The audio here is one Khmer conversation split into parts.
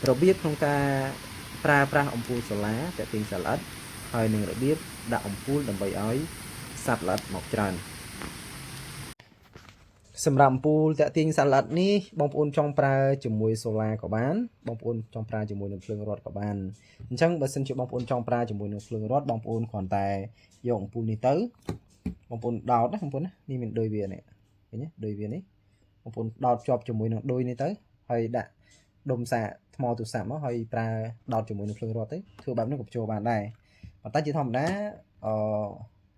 របៀបក្នុងការប្រើប្រាស់អំពូលសូឡាតាក់ទាញសត្វល្អិតហើយនឹងរបៀបដាក់អំពូលដើម្បីឲ្យសត្វល្អិតមកច្រើនសម្រាប់អំពូលតាក់ទាញសត្វល្អិតនេះបងប្អូនចង់ប្រើជាមួយសូឡាក៏បានបងប្អូនចង់ប្រើជាមួយនឹងភ្លើងរត់ក៏បានអញ្ចឹងបើសិនជាបងប្អូនចង់ប្រើជាមួយនឹងភ្លើងរត់បងប្អូនគ្រាន់តែយកអំពូលនេះទៅបងប្អូនដោតណាបងប្អូនណានេះមានដូចវានេះឃើញទេដូចវានេះបងប្អូនដោតជាប់ជាមួយនឹងដូចនេះទៅហើយដាក់ដុំសាកថ្មទូរស័ព្ទមកហើយប្រើដោតជាមួយនឹងភ្លើងរត់ទៅធ្វើបែបនេះក៏បញ្ចូលបានដែរប៉ុន្តែជាធម្មតា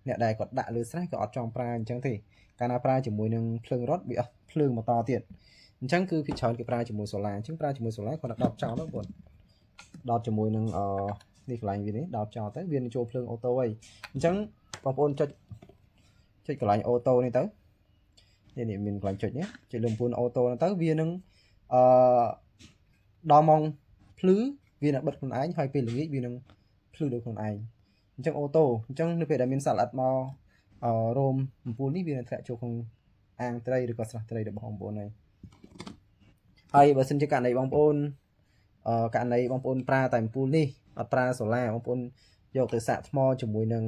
អ្នកដែលគាត់ដាក់លើស្រះក៏អត់ចង់ប្រើអញ្ចឹងទេកាលណាប្រើជាមួយនឹងភ្លើងរត់វាអស់ភ្លើងបន្តទៀតអញ្ចឹងគឺភាគច្រើនគេប្រើជាមួយសូឡាអញ្ចឹងប្រើជាមួយសូឡាគាត់ដោតចោលទៅបងប្អូនដោតជាមួយនឹងនេះកន្លែងវានេះដោតចោលទៅវានឹងចូលភ្លើងអូតូហើយអញ្ចឹងបងប្អូនចុចកន្លែងអូតូនេះទៅនេះមានកន្លែងចុចនេះចុចលើអំពូលអូតូទៅវានឹងដល់ម៉ោងភ្លឺវានឹងបិទខ្លួនឯងហើយពេលល្ងាចវានឹងភ្លឺដោយខ្លួនឯងអញ្ចឹងអូតូអញ្ចឹងនៅពេលដែលមានសត្វល្អិតមករោមអំពូលនេះវានឹងធ្លាក់ចូលក្នុងអាងត្រីឬក៏ស្រះត្រីរបស់បងប្អូនហើយបើសិនជាករណីបងប្អូនប្រើតែអំពូលនេះអត់ប្រើសូឡាបងប្អូនយកទៅសាកថ្មជាមួយនឹង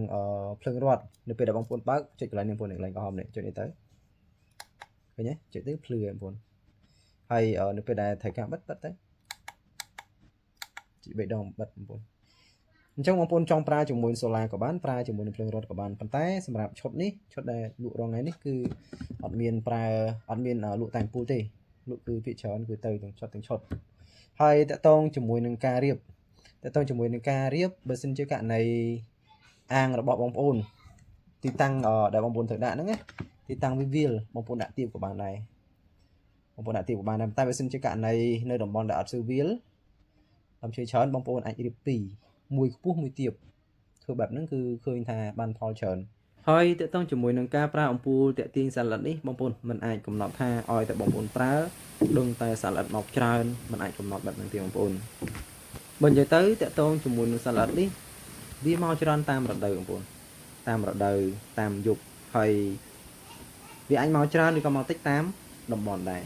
ភ្លើងរត់នៅពេលដែលបងប្អូនបើកចុចកន្លែងនេះបងប្អូនកន្លែងក្រហមនេះចុចនេះទៅឃើញទេចុចទៅភ្លឺបងប្អូនហើយនៅពេលដែលត្រូវការបិទទៅចុច3ដងបិទបងប្អូនអញ្ចឹងបងប្អូនចង់ប្រើជាមួយសូឡាក៏បានប្រើជាមួយនឹងភ្លើងរត់ក៏បានប៉ុន្តែសម្រាប់ឈុតនេះឈុតដែលលក់រងថ្ងៃនេះគឺអត់មានលក់តែអំពូលទេលក់គឺភាគច្រើនគឺទៅទាំងឈុតហើយតកតងជាមួយនឹងការរៀបបើសិនជាករណីអាងរបស់បងប្អូនទីតាំងដែលបងប្អូនត្រូវដាក់ហ្នឹងណាទីតាំងវាលបងប្អូនដាក់ទៀបក៏បានដែរតែបើសិនជាករណីនៅតំបន់ដែលអត់ស៊ឺវាលតាមជាច្រើនបងប្អូនអាចរៀបពីរមួយខ្ពស់មួយទាបធ្វើបែបហ្នឹងគឺឃើញថាបានផលច្រើនហើយតកតងជាមួយនឹងការប្រើអំពូលតាក់ទាញសត្វល្អិតនេះបងប្អូនមិនអាចកំណត់ថាឲ្យតែបងប្អូនប្រើដឹងតែសត្វល្អិតមកច្រើនមិនអាចកំណត់បែបហ្នឹងទេបងប្អូនបើនិយាយទៅតកតងជាមួយនឹងសត្វល្អិតនេះវាមកច្រើនតាមរដូវបងប្អូនតាមរដូវតាមយប់ហើយវាអាចមកច្រើនឬក៏មកតិចតាមតំបន់ដែរ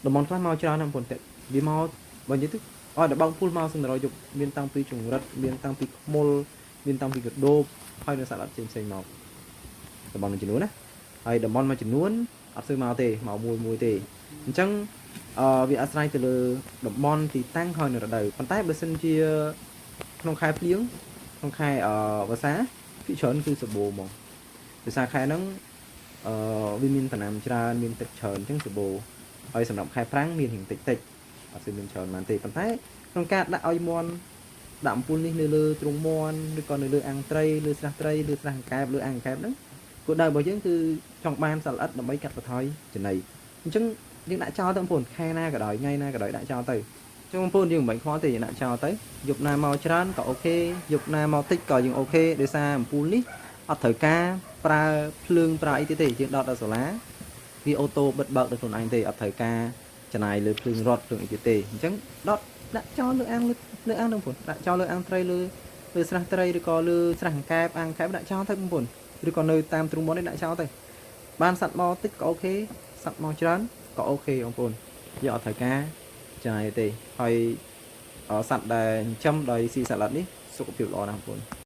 តំបន់ខ្លះមកច្រើនណាស់បងប្អូនវាមកបើនិយាយទៅឲ្យតែបងពូលមកសម្រាប់យប់មានតាំងពីចង្រិតមានតាំងពីខ្មុលមានតាំងពីកដោបហើយនៅសត្វល្អិតផ្សេងមកតំបន់មួយចំនួនណាហើយតំបន់មួយចំនួនអត់ស្ទើរមកទេមកមួយទេអញ្ចឹងវាអាស្រ័យទៅលើតំបន់ទីតាំងហើយនៅរដូវប៉ុន្តែបើសិនជាក្នុងខែភ្លៀងក្នុងខែវស្សាភាគច្រើនគឺសបោមកដោយសារខែហ្នឹងវាមានដំណាំច្រើនមានទឹកច្រើនអញ្ចឹងសបោហើយសម្រាប់ខែប្រាំងមានរៀងតិចអត់ស្ទើរមានច្រើនប៉ុន្តែក្នុងការដាក់ឲ្យមន់ដាក់អំពូលនេះនៅលើទ្រុងមន់ឬក៏នៅលើអាំងត្រីលើស្រះត្រីលើស្រះអង្កែបលើអាំងអង្កែបហ្នឹងគោលដៅរបស់យើងគឺចង់បានសត្វល្អិតដើម្បីកាត់បន្ថយចំណីអញ្ចឹងយើងដាក់ចោលទៅបងប្អូនខែណាក៏ដោយថ្ងៃណាក៏ដោយដាក់ចោលទៅអញ្ចឹងបងប្អូនយើងមិនបាច់ខ្វល់ទេយើងដាក់ចោលទៅយប់ណាមកច្រើនក៏អូខេយប់ណាមកតិចក៏យើងអូខេដោយសារអំពូលនេះអត់ត្រូវការប្រើភ្លើងប្រើអីទេយើងដោតដល់សូឡាវាអូតូបិទបើកដោយខ្លួនឯងទេអត់ត្រូវការចំណាយលើភ្លើងរត់ភ្លើងអីទេអញ្ចឹងដាក់ចោលលើអាំងហ្នឹងបងប្អូនដាក់ចោលលើអាំងត្រីលើស្រះត្រីឬក៏លើស្រះអង្កែបអាំងអង្កែបដាក់ចោលទៅបងប្អូនឬក៏នៅតាមទ្រុងមន់នេះដាក់ចោលទៅបានសัตว์មកតិចក៏អូខេសត្វមកច្រើនក៏អូខេបងប្អូនយើងអត់ត្រូវការចំណាយទេហើយសត្វដែលចិញ្ចឹមដោយស៊ីសត្វល្អិតនេះសុខភាពល្អណាស់បងប្អូន